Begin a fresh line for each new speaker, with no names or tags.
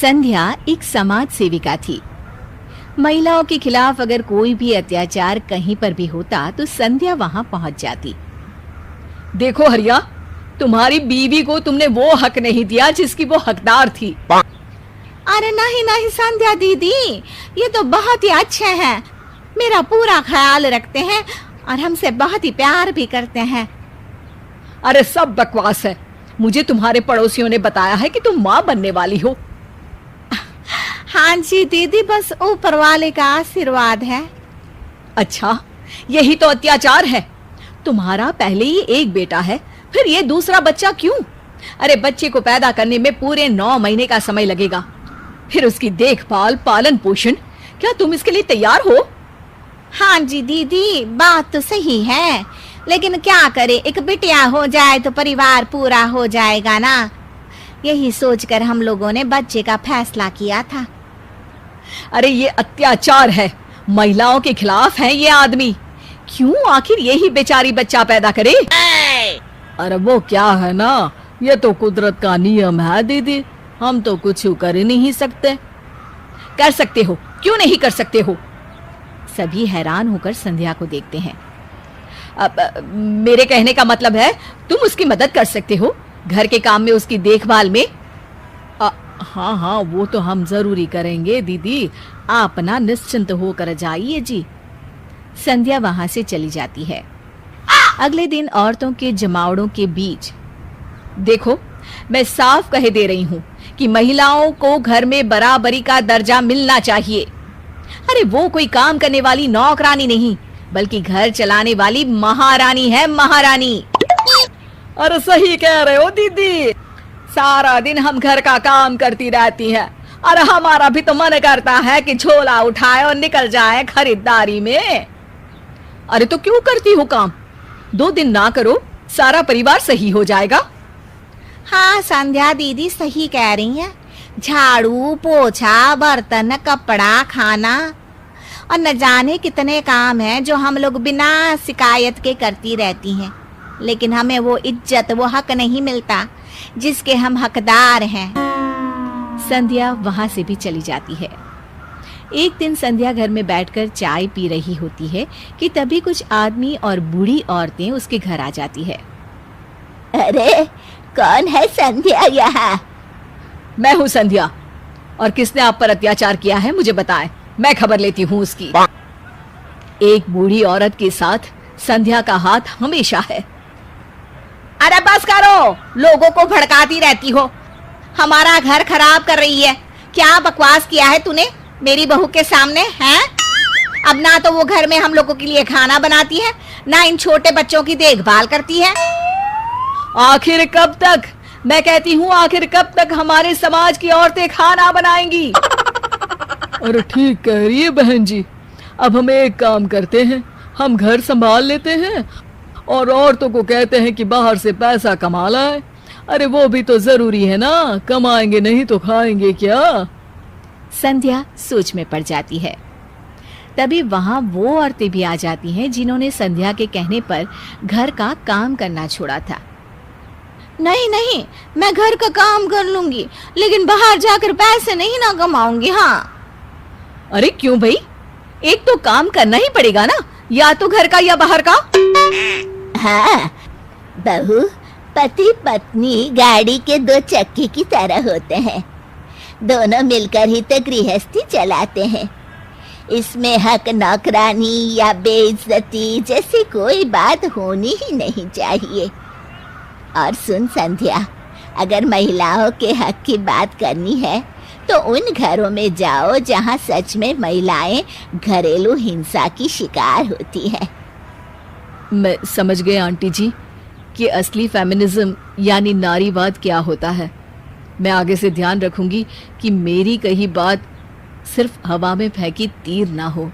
संध्या एक समाज सेविका थी। महिलाओं के खिलाफ अगर कोई भी अत्याचार कहीं पर भी होता तो संध्या वहां पहुंच जाती।
देखो हरिया, तुम्हारी बीवी को तुमने वो हक नहीं दिया जिसकी वो हकदार थी।
अरे नहीं नहीं संध्या दीदी, ये तो बहुत ही अच्छे हैं, मेरा पूरा ख्याल रखते हैं और हमसे बहुत ही प्यार भी करते हैं।
अरे सब बकवास है। मुझे तुम्हारे पड़ोसियों ने बताया है कि तुम माँ बनने वाली हो।
हाँ जी दीदी, बस ऊपर वाले का आशीर्वाद है।
अच्छा, यही तो अत्याचार है। तुम्हारा पहले ही एक बेटा है, फिर ये दूसरा बच्चा क्यों? अरे बच्चे को पैदा करने में पूरे 9 महीने का समय लगेगा, फिर उसकी देखभाल, पालन पोषण। क्या तुम इसके लिए तैयार हो?
हाँ जी दीदी, बात तो सही है, लेकिन क्या करे, एक बिटिया हो जाए तो परिवार पूरा हो जाएगा ना। यही सोचकर हम लोगों ने बच्चे का फैसला किया था।
अरे ये अत्याचार है, महिलाओं के खिलाफ है ये आदमी। क्यों आखिर यही बेचारी बच्चा पैदा करे? अरे वो क्या है ना, ये तो कुदरत का नियम है दीदी, हम तो कुछ कर ही नहीं सकते। कर सकते हो, क्यों नहीं कर सकते हो?
सभी हैरान होकर संध्या को देखते हैं।
अब मेरे कहने का मतलब है तुम उसकी मदद कर सकते हो, घर के काम में, उसकी देखभाल में।
हाँ हाँ, वो तो हम जरूरी करेंगे दीदी, आप ना निश्चिंत होकर जाइए जी। संध्या वहां से चली जाती है। अगले दिन औरतों के जमावड़ों के बीच,
देखो मैं साफ कह दे रही हूँ कि महिलाओं को घर में बराबरी का दर्जा मिलना चाहिए। अरे वो कोई काम करने वाली नौकरानी नहीं, बल्कि घर चलाने वाली महारानी है, महारानी। अरे सही कह रहे हो दीदी, सारा दिन हम घर का काम करती रहती हैं। अरे हमारा भी तो मन करता है कि झोला उठाए और निकल जाए खरीदारी में। अरे तो क्यों करती हो काम? 2 दिन ना करो, सारा परिवार सही हो जाएगा।
हाँ संध्या दीदी सही कह रही हैं, झाड़ू पोछा, बर्तन, कपड़ा, खाना और न जाने कितने काम हैं जो हम लोग बिना शिकायत के करती रहती हैं, लेकिन हमें वो इज्जत, वो हक नहीं मिलता जिसके हम हकदार हैं।
संध्या वहां से भी चली जाती है। एक दिन संध्या घर में बैठकर चाय पी रही होती है कि तभी कुछ आदमी और बूढ़ी औरतें उसके घर आ जाती है।
अरे कौन है संध्या यहाँ?
मैं हूँ संध्या, और किसने आप पर अत्याचार किया है मुझे बताएं, मैं खबर लेती हूँ उसकी। एक बूढ़ी औरत के साथ संध्या का हाथ हमेशा है।
अरे बस करो, लोगों को भड़काती रहती हो, हमारा घर खराब कर रही है। क्या बकवास किया है तूने मेरी बहू के सामने हैं? अब ना तो वो घर में हम लोगों के लिए खाना बनाती है, ना इन छोटे बच्चों की देखभाल करती है।
आखिर कब तक, मैं कहती हूँ आखिर कब तक हमारे समाज की औरतें खाना बनाएंगी? अरे ठीक कह रही है बहन जी, अब हम एक काम करते हैं, हम घर संभाल लेते हैं और औरतों को कहते हैं कि बाहर से पैसा कमा लाए। अरे वो भी तो जरूरी है ना, कमाएंगे नहीं तो खाएंगे क्या?
संध्या सोच में पड़ जाती है। तभी वहां वो औरतें भी आ जाती हैं जिन्होंने संध्या के कहने पर घर का काम करना छोड़ा था।
नहीं नहीं, मैं घर का काम कर लूंगी, लेकिन बाहर जाकर पैसे नहीं ना कमाऊंगी। हाँ।
अरे क्यों भाई, एक तो काम करना ही पड़ेगा ना, या तो घर का या बाहर का।
हाँ बहू, पति पत्नी गाड़ी के 2 चक्के की तरह होते हैं, दोनों मिलकर ही तो गृहस्थी चलाते हैं। इसमें हक, नौकरानी या बेइज्जती जैसी कोई बात होनी ही नहीं चाहिए। और सुन संध्या, अगर महिलाओं के हक की बात करनी है तो उन घरों में जाओ जहां सच में महिलाएं घरेलू हिंसा की शिकार होती हैं।
मैं समझ गए आंटी जी कि असली फेमिनिज्म यानी नारीवाद क्या होता है। मैं आगे से ध्यान रखूंगी कि मेरी कही बात सिर्फ हवा में फेंकी तीर ना हो।